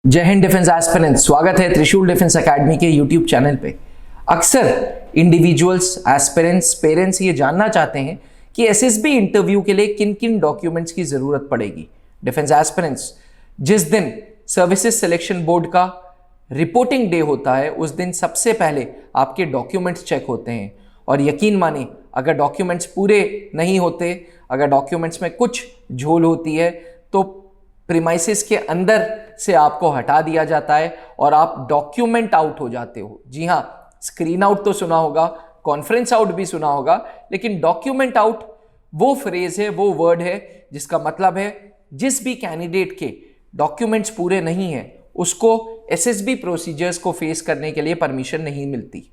जय Hind defence aspirants, स्वागत है त्रिशूल डिफेंस एकेडमी के यूट्यूब चैनल पे। अक्सर इंडिविजुअल्स, एस्पिरेंट्स, पेरेंट्स ये जानना चाहते हैं कि एसएसबी इंटरव्यू के लिए किन किन डॉक्यूमेंट्स की जरूरत पड़ेगी। डिफेंस एस्पिरेंट्स, जिस दिन सर्विसेज सिलेक्शन बोर्ड का रिपोर्टिंग डे होता है उस दिन सबसे पहले आपके डॉक्यूमेंट्स चेक होते हैं। और यकीन माने, अगर डॉक्यूमेंट्स पूरे नहीं होते, अगर डॉक्यूमेंट्स में कुछ झोल होती है तो प्रीमाइसिस के अंदर से आपको हटा दिया जाता है और आप डॉक्यूमेंट आउट हो जाते हो। जी हाँ, स्क्रीन आउट तो सुना होगा, कॉन्फ्रेंस आउट भी सुना होगा, लेकिन डॉक्यूमेंट आउट वो फ्रेज है, वो वर्ड है जिसका मतलब है जिस भी कैंडिडेट के डॉक्यूमेंट्स पूरे नहीं है उसको एसएसबी प्रोसीजर्स को फेस करने के लिए परमिशन नहीं मिलती।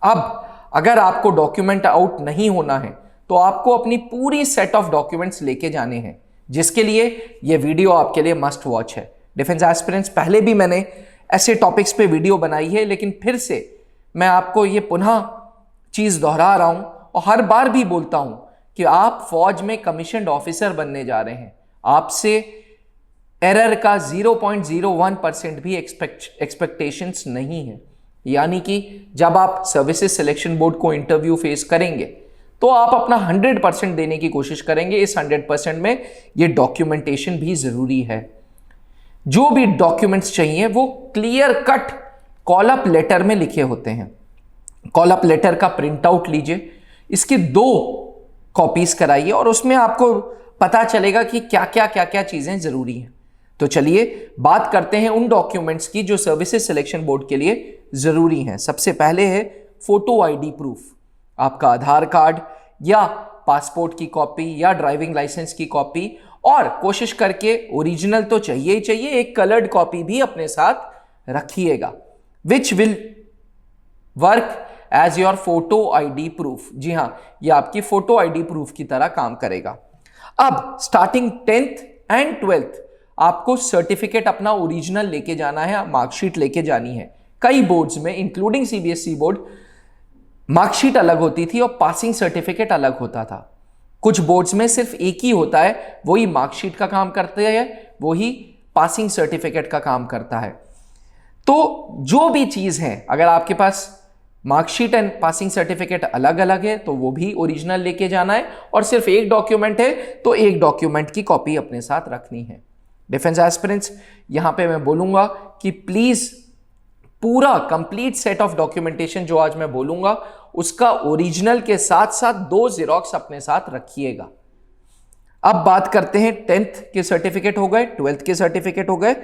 अब अगर आपको डॉक्यूमेंट आउट नहीं होना है तो आपको अपनी पूरी सेट ऑफ डॉक्यूमेंट्स लेके जाने हैं, जिसके लिए यह वीडियो आपके लिए मस्ट वॉच है। डिफेंस एस्पिरेंट्स, पहले भी मैंने ऐसे टॉपिक्स पे वीडियो बनाई है, लेकिन फिर से मैं आपको ये पुनः चीज दोहरा रहा हूं और हर बार भी बोलता हूं कि आप फौज में कमीशन्ड ऑफिसर बनने जा रहे हैं। आपसे एरर का 0.01% भी एक्सपेक्टेशंस नहीं है। यानी कि जब आप सर्विसेज सिलेक्शन बोर्ड को इंटरव्यू फेस करेंगे तो आप अपना 100% देने की कोशिश करेंगे। इस 100% में ये डॉक्यूमेंटेशन भी जरूरी है। जो भी डॉक्यूमेंट्स चाहिए वो clear cut call up later में लिखे होते हैं। कॉल अप लेटर का प्रिंट आउट लीजिए, इसकी 2 कॉपीज कराइए और उसमें आपको पता चलेगा कि क्या क्या चीजें जरूरी हैं। तो चलिए बात करते हैं उन डॉक्यूमेंट्स की जो सर्विसेज सिलेक्शन बोर्ड के लिए जरूरी हैं। सबसे पहले है फोटो आईडी प्रूफ। आपका आधार कार्ड या पासपोर्ट की कॉपी या ड्राइविंग लाइसेंस की कॉपी, और कोशिश करके ओरिजिनल तो चाहिए ही चाहिए, एक कलर्ड कॉपी भी अपने साथ रखिएगा, which will work as your photo ID proof. जी हां, यह आपकी फोटो आईडी प्रूफ की तरह काम करेगा। अब स्टार्टिंग 10th एंड 12th आपको सर्टिफिकेट अपना ओरिजिनल लेके जाना है, मार्कशीट लेके जानी है। कई बोर्ड्स में इंक्लूडिंग सीबीएसई बोर्ड मार्कशीट अलग होती थी और पासिंग सर्टिफिकेट अलग होता था। कुछ बोर्ड्स में सिर्फ एक ही होता है, वही मार्कशीट का काम करते हैं, वही पासिंग सर्टिफिकेट का काम करता है। तो जो भी चीज है, अगर आपके पास मार्कशीट एंड पासिंग सर्टिफिकेट अलग अलग है तो वो भी ओरिजिनल लेके जाना है, और सिर्फ एक डॉक्यूमेंट है तो एक डॉक्यूमेंट की कॉपी अपने साथ रखनी है। डिफेंस एस्पिरेंट्स, यहां पे मैं बोलूंगा कि प्लीज पूरा कंप्लीट सेट ऑफ डॉक्यूमेंटेशन जो आज मैं बोलूंगा उसका ओरिजिनल के साथ साथ 2 जेरॉक्स अपने साथ रखिएगा। अब बात करते हैं 10th के सर्टिफिकेट हो गए, 12th के सर्टिफिकेट हो गए,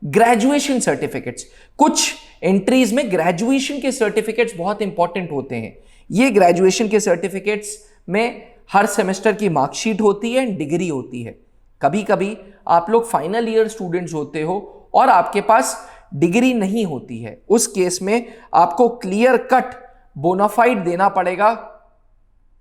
ग्रेजुएशन सर्टिफिकेट्स। कुछ एंट्रीज में ग्रेजुएशन के सर्टिफिकेट्स बहुत इंपॉर्टेंट होते हैं। ये ग्रेजुएशन के सर्टिफिकेट्स में हर सेमेस्टर की मार्कशीट होती है, डिग्री होती है। कभी कभी आप लोग फाइनल ईयर स्टूडेंट्स होते हो और आपके पास डिग्री नहीं होती है, उस केस में आपको क्लियर कट बोनाफाइड देना पड़ेगा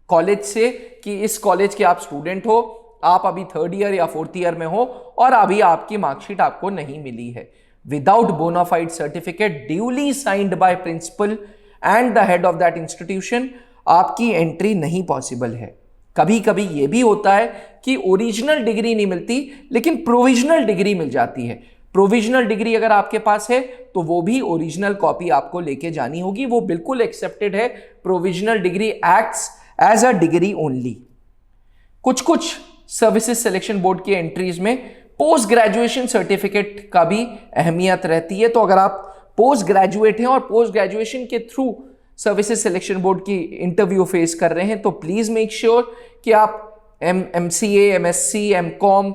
कॉलेज से कि इस कॉलेज के आप स्टूडेंट हो, आप अभी 3rd ईयर या 4th ईयर में हो और अभी आपकी मार्कशीट आपको नहीं मिली है। Without bonafide certificate duly signed by principal and the head of that institution आपकी एंट्री नहीं पॉसिबल है। कभी कभी यह भी होता है कि ओरिजिनल डिग्री नहीं मिलती लेकिन प्रोविजनल डिग्री मिल जाती है। प्रोविजनल डिग्री अगर आपके पास है तो वो भी ओरिजिनल कॉपी आपको लेके जानी होगी, वो बिल्कुल एक्सेप्टेड है। Provisional degree acts as a degree only. कुछ सर्विसेज सिलेक्शन बोर्ड की एंट्रीज में पोस्ट ग्रेजुएशन सर्टिफिकेट का भी अहमियत रहती है। तो अगर आप पोस्ट ग्रेजुएट हैं और पोस्ट ग्रेजुएशन के थ्रू सर्विसेज सिलेक्शन बोर्ड की इंटरव्यू फेस कर रहे हैं तो प्लीज मेक श्योर कि आप MCA, MSc, MCOM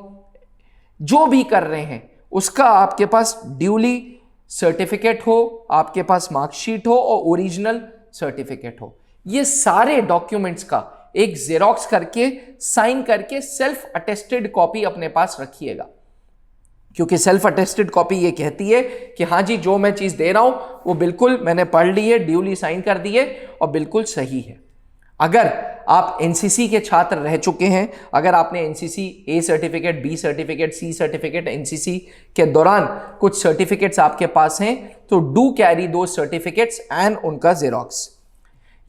जो भी कर रहे हैं उसका आपके पास ड्यूली सर्टिफिकेट हो, आपके पास मार्कशीट हो और ओरिजिनल सर्टिफिकेट हो। ये सारे डॉक्यूमेंट्स का एक जेरॉक्स करके, साइन करके सेल्फ अटेस्टेड कॉपी अपने पास रखिएगा, क्योंकि सेल्फ अटेस्टेड कॉपी ये कहती है कि हाँ जी, जो मैं चीज दे रहा हूं वो बिल्कुल मैंने पढ़ ली है, ड्यूली साइन कर दी है और बिल्कुल सही है। अगर आप एनसीसी के छात्र रह चुके हैं, अगर आपने NCC A certificate, B certificate, C certificate, NCC के दौरान कुछ सर्टिफिकेट्स आपके पास हैं तो डू कैरी दो सर्टिफिकेट्स एंड उनका जेरॉक्स।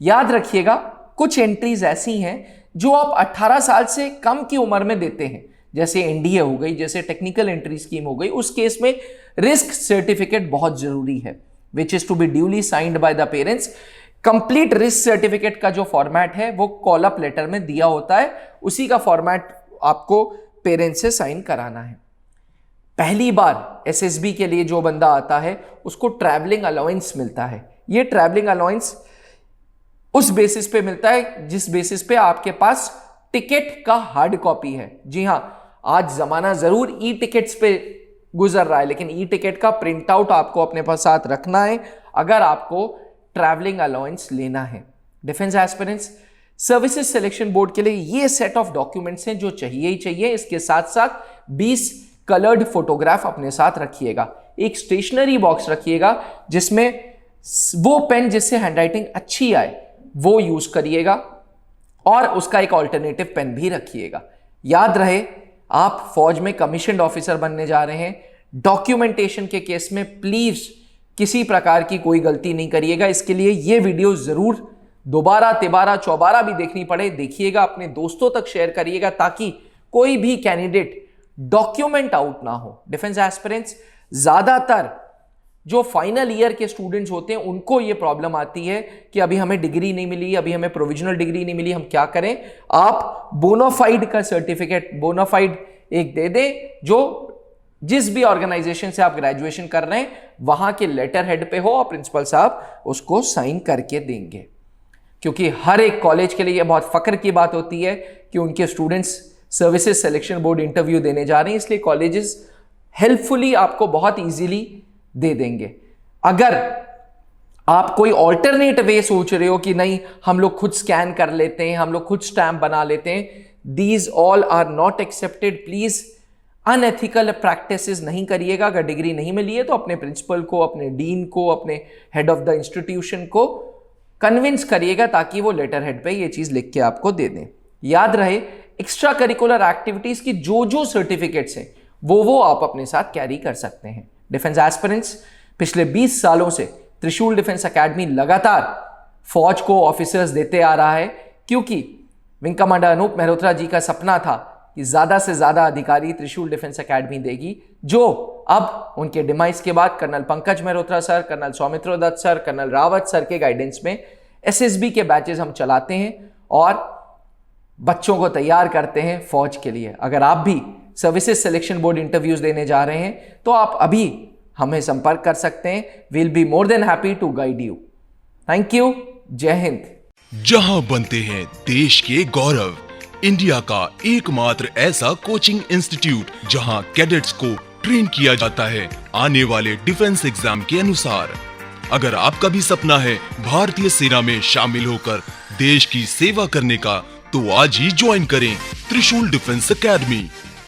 याद रखिएगा, कुछ एंट्रीज ऐसी हैं जो आप 18 साल से कम की उम्र में देते हैं, जैसे एनडीए हो गई, जैसे टेक्निकल एंट्री स्कीम हो गई, उस केस में रिस्क सर्टिफिकेट बहुत जरूरी है, which is to be duly signed by the parents. Complete risk certificate का जो फॉर्मेट है वो कॉल अप लेटर में दिया होता है, उसी का फॉर्मेट आपको पेरेंट्स से साइन कराना है। पहली बार एसएसबी के लिए जो बंदा आता है उसको ट्रैवलिंग अलाउंस मिलता है। ये ट्रैवलिंग अलाउंस उस बेसिस पे मिलता है जिस बेसिस पे आपके पास टिकट का हार्ड कॉपी है। जी हां, आज जमाना जरूर ई टिकट्स पे गुजर रहा है, लेकिन ई टिकट का प्रिंट आउट आपको अपने पास साथ रखना है अगर आपको ट्रैवलिंग अलाउंस लेना है। Defence aspirants services selection board के लिए ये सेट ऑफ डॉक्यूमेंट्स हैं जो चाहिए ही चाहिए। इसके साथ साथ 20 कलर्ड फोटोग्राफ अपने साथ रखिएगा। एक स्टेशनरी बॉक्स रखिएगा जिसमें वो पेन जिससे हैंडराइटिंग अच्छी आए वो यूज करिएगा, और उसका एक ऑल्टरनेटिव पेन भी रखिएगा। याद रहे, आप फौज में कमीशन्ड ऑफिसर बनने जा रहे हैं। डॉक्यूमेंटेशन के केस में प्लीज किसी प्रकार की कोई गलती नहीं करिएगा। इसके लिए ये वीडियो जरूर दोबारा, तिबारा, चौबारा भी देखनी पड़े, देखिएगा, अपने दोस्तों तक शेयर करिएगा ताकि कोई भी कैंडिडेट डॉक्यूमेंट आउट ना हो। डिफेंस एस्पिरेंट्स, ज्यादातर जो फाइनल ईयर के स्टूडेंट्स होते हैं उनको ये प्रॉब्लम आती है कि अभी हमें डिग्री नहीं मिली, अभी हमें प्रोविजनल डिग्री नहीं मिली, हम क्या करें। आप बोनाफाइड का सर्टिफिकेट, बोनाफाइड एक दे दें जो जिस भी ऑर्गेनाइजेशन से आप ग्रेजुएशन कर रहे हैं वहां के लेटर हेड पे हो, और प्रिंसिपल साहब उसको साइन करके देंगे। क्योंकि हर एक कॉलेज के लिए यह बहुत फक्र की बात होती है कि उनके students services selection board interview देने जा रहे हैं, इसलिए कॉलेजेस हेल्पफुली आपको बहुत इजीली दे देंगे। अगर आप कोई ऑल्टरनेट वे सोच रहे हो कि नहीं हम लोग खुद स्कैन कर लेते हैं, हम लोग खुद स्टैम्प बना लेते हैं, these all are not accepted. Please unethical practices नहीं करिएगा। अगर डिग्री नहीं मिली है तो अपने प्रिंसिपल को, अपने डीन को, अपने हेड ऑफ द इंस्टीट्यूशन को कन्विंस करिएगा ताकि वो लेटर हेड पे ये चीज लिख के आपको दे दें। याद रहे, एक्स्ट्रा करिकुलर एक्टिविटीज की जो सर्टिफिकेट्स हैं वो आप अपने साथ कैरी कर सकते हैं। डिफेंस एस्पिरेंट्स, पिछले 20 सालों से त्रिशूल डिफेंस एकेडमी लगातार फौज को ऑफिसर्स देते आ रहा है, क्योंकि विंग कमांडर अनूप मेहरोत्रा जी का सपना था कि ज्यादा से ज्यादा अधिकारी त्रिशूल डिफेंस एकेडमी देगी, जो अब उनके डिमाइस के बाद colonel Pankaj Mehrotra sir, colonel Soumitra Dutt sir, colonel Rawat sir के गाइडेंस में एसएसबी के बैचेस हम चलाते हैं और बच्चों को तैयार करते हैं फौज के लिए। अगर आप भी सर्विसेज सिलेक्शन बोर्ड इंटरव्यूज देने जा रहे हैं तो आप अभी हमें संपर्क कर सकते हैं। Will be more than happy to guide you. Thank you. जय हिंद। जहां बनते हैं देश के गौरव, इंडिया का एकमात्र ऐसा कोचिंग इंस्टीट्यूट जहां कैडेट्स को ट्रेन किया जाता है आने वाले डिफेंस एग्जाम के अनुसार। अगर आपका भी सपना है भारतीय सेना में शामिल होकर देश की सेवा करने का, तो आज ही ज्वाइन करें त्रिशूल डिफेंस एकेडमी।